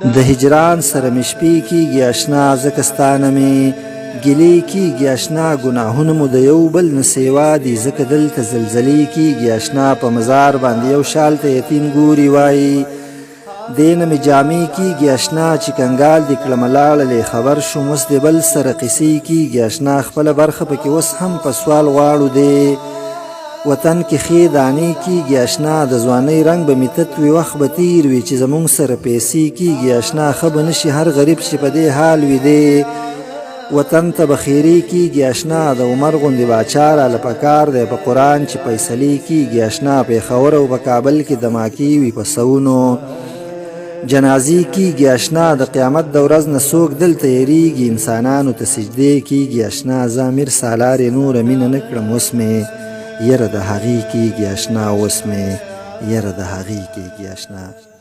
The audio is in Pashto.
د هجران سره مې شپې کېږي اشنا ځکه ستانه مې ګیلې کېږي اشنا ګناهونه مو د یو بل نه سیوا دي ځکه دلته زلزلې کېږي اشنا په مزار باندې یو شال ته یتیم ګوري وایي دې نه مې جامې کېږي اشنا چې کنګال دې کړم لاړلې خبر شوم اوس د بل سره قیسې کېږي اشنا خپله برخه پکې اوس هم په سوال غواړو دی وطن کې ښې دانې کېږي اشنا د ځوانۍ رنګ به مې تت وي وخت به تیر وي چې زمونږ سره پیسې کېږي اشنا ښه به نه شي هر غریب چې په دې حال وي دی وطن ته به خیرې کېږي اشنا د عمر غوندې باچا راله پکار دی په قرآن چې فیصلې کېږي اشنا پېښور او په کابل کې دماکې وي په سوونو جنازې کېږي اشنا د قیامت د ورځ نه څوک دلته یېرېږي انسانانو ته سجدې کېږي اشنا زه امیر سالار یې نوره مینه نه کړم اوس مې یره د هغې کېږي اشنا اوس مې یره د هغې کېږي اشنا